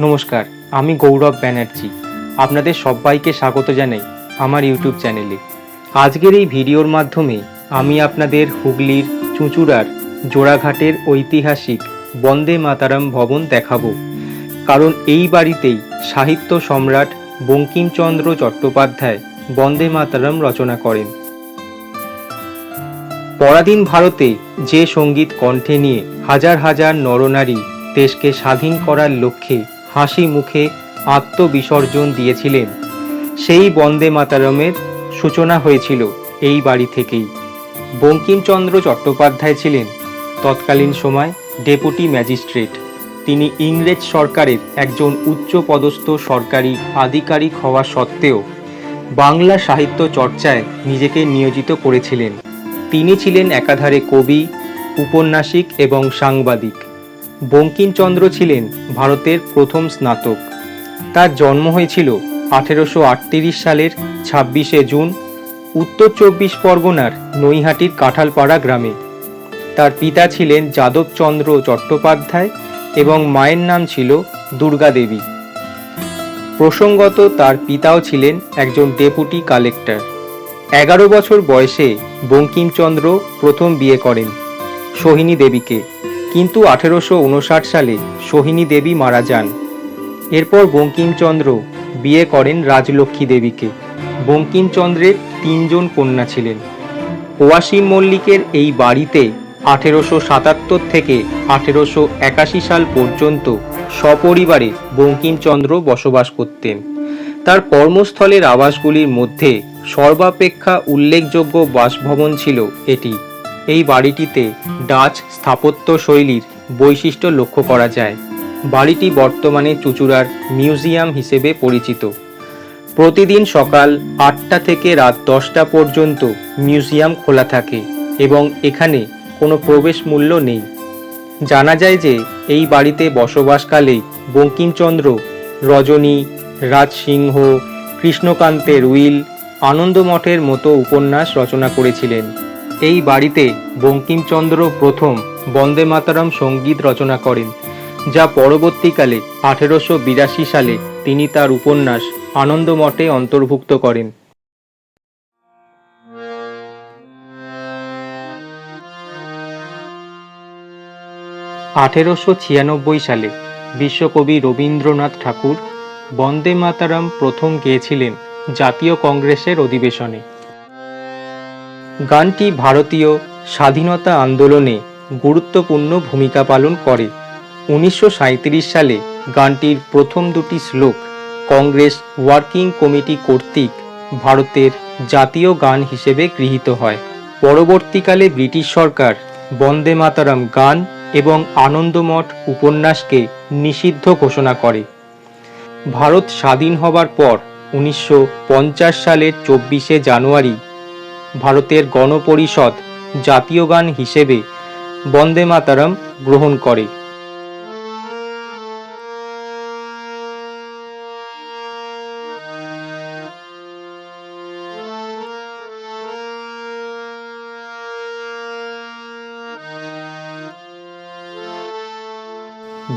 নমস্কার, আমি গৌরব ব্যানার্জি। আপনাদের সবাইকে স্বাগত জানাই আমার ইউটিউব চ্যানেলে। আজকের এই ভিডিওর মাধ্যমে আমি আপনাদের হুগলির চুঁচুড়ার জোড়াঘাটের ঐতিহাসিক বন্দে মাতারাম ভবন দেখাবো, কারণ এই বাড়িতেই সাহিত্য সম্রাট বঙ্কিমচন্দ্র চট্টোপাধ্যায় বন্দে মাতারাম রচনা করেন। পরাধীন ভারতে যে সঙ্গীত কণ্ঠে নিয়ে হাজার হাজার নরনারী দেশকে স্বাধীন করার লক্ষ্যে হাসি মুখে আত্মবিসর্জন দিয়েছিলেন, সেই বন্দে মাতারমের সূচনা হয়েছিল এই বাড়ি থেকেই। বঙ্কিমচন্দ্র চট্টোপাধ্যায় ছিলেন তৎকালীন সময় ডেপুটি ম্যাজিস্ট্রেট। তিনি ইংরেজ সরকারের একজন উচ্চপদস্থ সরকারি আধিকারিক হওয়া সত্ত্বেও বাংলা সাহিত্য চর্চায় নিজেকে নিয়োজিত করেছিলেন। তিনি ছিলেন একাধারে কবি, উপন্যাসিক এবং সাংবাদিক। বঙ্কিমচন্দ্র ছিলেন ভারতের প্রথম স্নাতক। তার জন্ম হয়েছিল 1838 সালের 26শে জুন উত্তর চব্বিশ পরগনার নৈহাটির কাঁঠালপাড়া গ্রামে। তার পিতা ছিলেন যাদবচন্দ্র চট্টোপাধ্যায় এবং মায়ের নাম ছিল দুর্গা দেবী। প্রসঙ্গত তার পিতাও ছিলেন একজন ডেপুটি কালেক্টর। 11 বছর বয়সে বঙ্কিমচন্দ্র প্রথম বিয়ে করেন সোহিনী দেবীকে, কিন্তু 1859 সালে সোহিনী দেবী মারা যান। এরপর বঙ্কিমচন্দ্র বিয়ে করেন রাজলক্ষ্মী দেবীকে। বঙ্কিমচন্দ্রের 3 জন কন্যা ছিলেন। ওয়াসিম মল্লিকের এই বাড়িতে 1877 থেকে 1881 সাল পর্যন্ত সপরিবারে বঙ্কিমচন্দ্র বসবাস করতেন। তার কর্মস্থলের আবাসগুলির মধ্যে সর্বাপেক্ষা উল্লেখযোগ্য বাসভবন ছিল এটি। এই বাড়িটিতে ডাচ স্থাপত্য শৈলীর বৈশিষ্ট্য লক্ষ্য করা যায়। বাড়িটি বর্তমানে চুঁচুড়ার মিউজিয়াম হিসেবে পরিচিত। প্রতিদিন সকাল 8টা থেকে রাত 10টা পর্যন্ত মিউজিয়াম খোলা থাকে এবং এখানে কোনো প্রবেশ মূল্য নেই। জানা যায় যে এই বাড়িতে বসবাসকালে বঙ্কিমচন্দ্র রজনী, রাজসিংহ, কৃষ্ণকান্তের উইল, আনন্দমঠের মতো উপন্যাস রচনা করেছিলেন। এই বাড়িতে বঙ্কিমচন্দ্র প্রথম বন্দে মাতরম সঙ্গীত রচনা করেন, যা পরবর্তীকালে 1882 সালে তিনি তার উপন্যাস আনন্দমঠে অন্তর্ভুক্ত করেন। 1896 সালে বিশ্বকবি রবীন্দ্রনাথ ঠাকুর বন্দে মাতরম প্রথম গেয়েছিলেন জাতীয় কংগ্রেসের অধিবেশনে। গানটি ভারতীয় স্বাধীনতা আন্দোলনে গুরুত্বপূর্ণ ভূমিকা পালন করে। 1937 সালে গানটির প্রথম 2টি শ্লোক কংগ্রেস ওয়ার্কিং কমিটি কর্তৃক ভারতের জাতীয় গান হিসেবে গৃহীত হয়। পরবর্তীকালে ব্রিটিশ সরকার বন্দে মাতরম গান এবং আনন্দমঠ উপন্যাসকে নিষিদ্ধ ঘোষণা করে। ভারত স্বাধীন হবার পর 1950 সালের 24শে জানুয়ারি ভারতের গণপরিষদ জাতীয় গান হিসেবে বন্দে মাতরম গ্রহণ করে।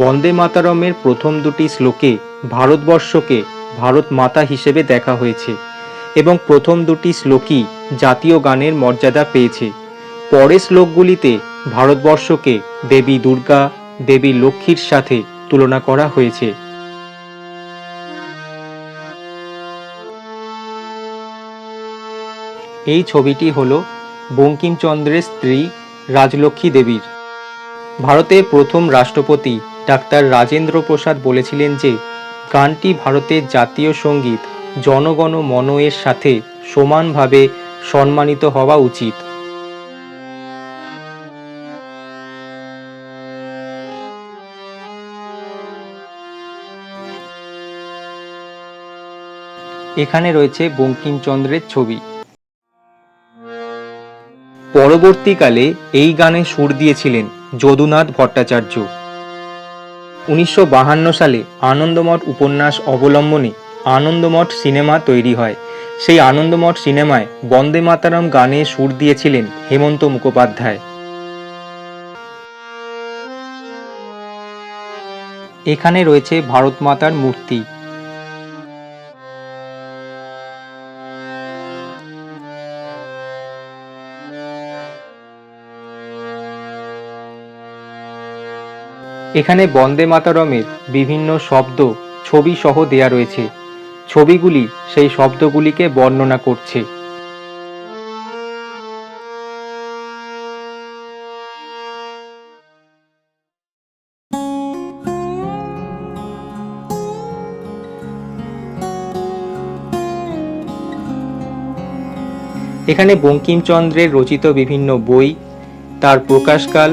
বন্দে মাতরমের প্রথম 2টি শ্লোকে ভারতবর্ষকে ভারত মাতা হিসেবে দেখা হয়েছে এবং প্রথম 2টি শ্লোকই জাতীয় গানের মর্যাদা পেয়েছে। পরের শ্লোকগুলিতে ভারতবর্ষকে দেবী দুর্গা, দেবী লক্ষ্মীর সাথে তুলনা করা হয়েছে। এই ছবিটি হল বঙ্কিমচন্দ্রের স্ত্রী রাজলক্ষ্মী দেবীর। ভারতের প্রথম রাষ্ট্রপতি ডাক্তার রাজেন্দ্র প্রসাদ বলেছিলেন যে গানটি ভারতের জাতীয় সঙ্গীত জনগণ মন এর সাথে সমানভাবে সম্মানিত হওয়া উচিত। এখানে রয়েছে বঙ্কিমচন্দ্রের ছবি। পরবর্তীকালে এই গানে সুর দিয়েছিলেন যদুনাথ ভট্টাচার্য। 1952 সালে আনন্দমঠ উপন্যাস অবলম্বনে আনন্দমঠ সিনেমা তৈরি হয়। সেই আনন্দমঠ সিনেমায় বন্দে মাতরম গানে সুর দিয়েছিলেন হেমন্ত মুখোপাধ্যায়। এখানে রয়েছে ভারত মাতার মূর্তি। এখানে বন্দে মাতরমের বিভিন্ন শব্দ ছবি সহ দেয়া রয়েছে। ছবিগুলি সেই শব্দগুলিকে বর্ণনা করছে। এখানে বঙ্কিমচন্দ্রের রচিত বিভিন্ন বই, তার প্রকাশকাল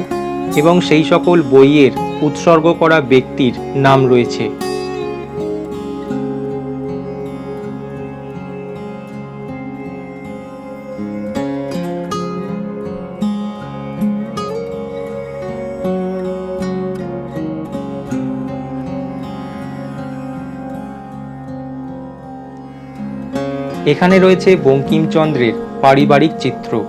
এবং সেই সকল বইয়ের উৎসর্গ করা ব্যক্তির নাম রয়েছে। এখানে রয়েছে বঙ্কিমচন্দ্রের পারিবারিক চিত্র।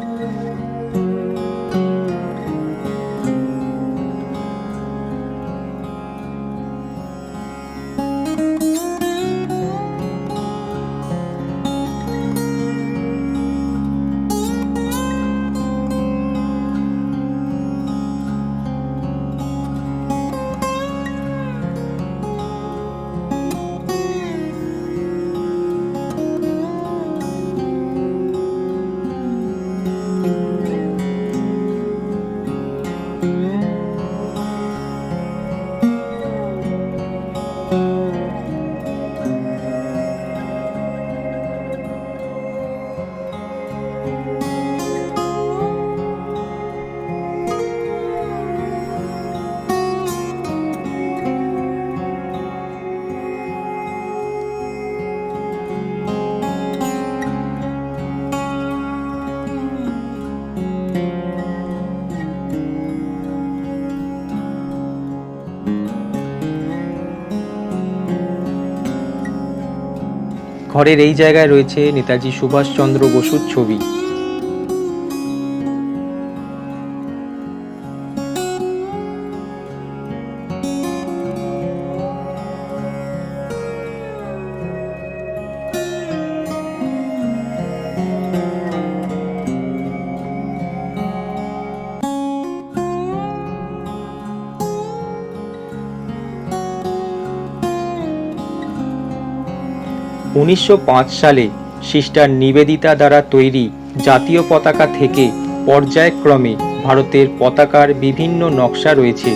ঘরের এই জায়গায় রয়েছে নেতাজি সুভাষচন্দ্র বসুর ছবি। 1905 সালে সিস্টার নিবেদিতা দ্বারা তৈরি জাতীয় পতাকা থেকে পর্যায়ক্রমে ভারতের পতাকার বিভিন্ন নকশা রয়েছে।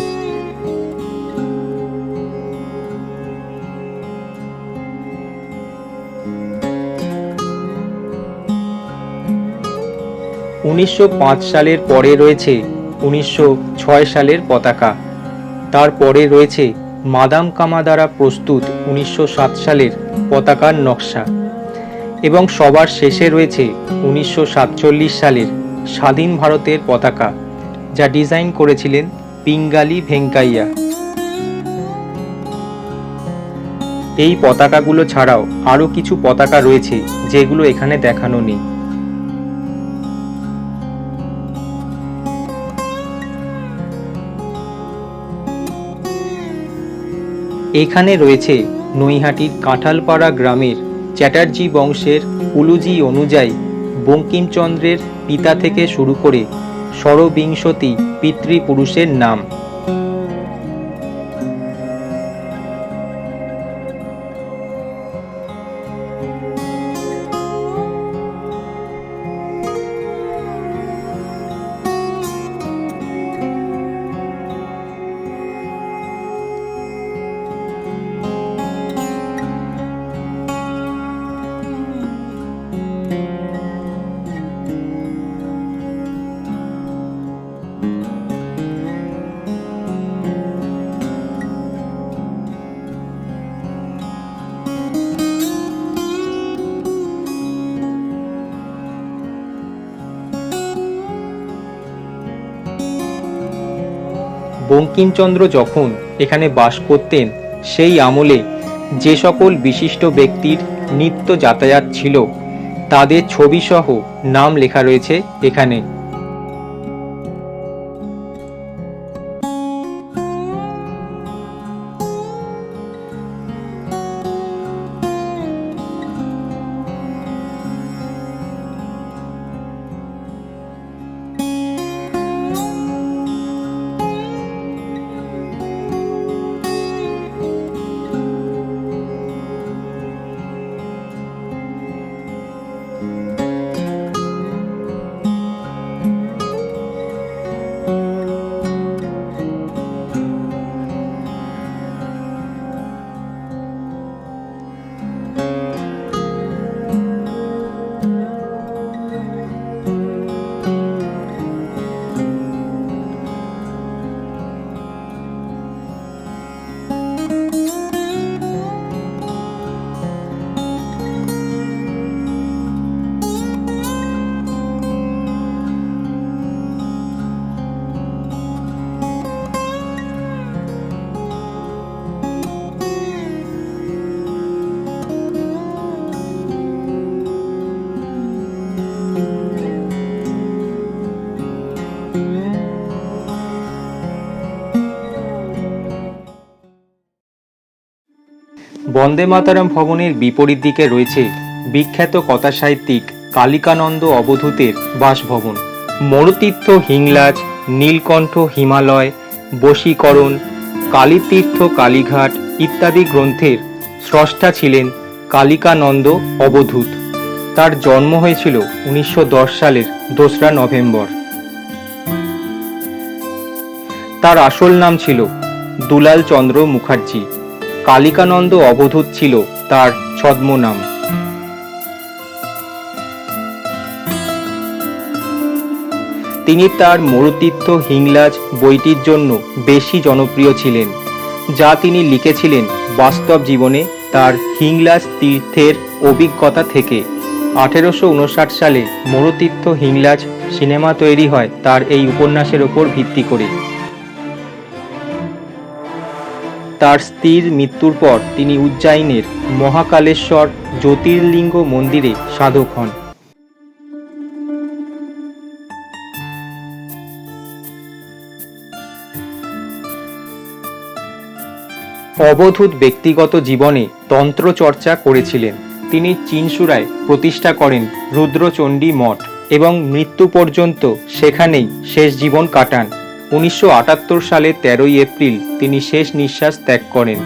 সালের পরে রয়েছে 1906 সালের পতাকা। তারপরে রয়েছে মাদাম কামা দ্বারা প্রস্তুত 1907 সালের পতাকার নকশা এবং সবার শেষে রয়েছে 1947 সালের স্বাধীন ভারতের পতাকা, যা ডিজাইন করেছিলেন পিঙ্গালি ভেঙ্কাইয়া। এই পতাকাগুলো ছাড়াও আরও কিছু পতাকা রয়েছে যেগুলো এখানে দেখানো নেই। এখানে রয়েছে নৈহাটির কাঁঠালপাড়া গ্রামের চ্যাটার্জি বংশের কুলুজি অনুযায়ী বঙ্কিমচন্দ্রের পিতা থেকে শুরু করে ষড়বিংশতি পিতৃপুরুষের নাম। বঙ্কিমচন্দ্র যখন এখানে বাস করতেন সেই আমলে যে সকল বিশিষ্ট ব্যক্তির নিত্য যাতায়াত ছিল তাদের ছবিসহ নাম লেখা রয়েছে এখানে। বন্দে মাতারাম ভবনের বিপরীত দিকে রয়েছে বিখ্যাত কথাসাহিত্যিক কালিকানন্দ অবধূতের বাসভবন। মরুতীর্থ হিংলাজ, নীলকণ্ঠ হিমালয়, বশীকরণ, কালীতীর্থ কালীঘাট ইত্যাদি গ্রন্থের স্রষ্টা ছিলেন কালিকানন্দ অবধূত। তার জন্ম হয়েছিল 1910 সালের 2রা নভেম্বর। তার আসল নাম ছিল দুলাল চন্দ্র মুখার্জি। কালিকানন্দ অবধূত ছিল তার ছদ্মনাম। তিনি তার মরুতীর্থ হিংলাজ বইটির জন্য বেশি জনপ্রিয় ছিলেন, যা তিনি লিখেছিলেন বাস্তব জীবনে তার হিংলাজ তীর্থের অভিজ্ঞতা থেকে। 1859 সালে মরুতীর্থ হিংলাজ সিনেমা তৈরি হয় তার এই উপন্যাসের ওপর ভিত্তি করে। তার স্ত্রীর মৃত্যুর পর তিনি উজ্জয়িনের মহাকালেশ্বর জ্যোতির্লিঙ্গ মন্দিরে সাধক হন। অবধূত ব্যক্তিগত জীবনে তন্ত্র চর্চা করেছিলেন। তিনি চিনসুরায় প্রতিষ্ঠা করেন রুদ্রচণ্ডী মঠ এবং মৃত্যু পর্যন্ত সেখানেই শেষ জীবন কাটান। 1978 সালে 13ই এপ্রিল তিনি শেষ নিঃশ্বাস ত্যাগ করেন।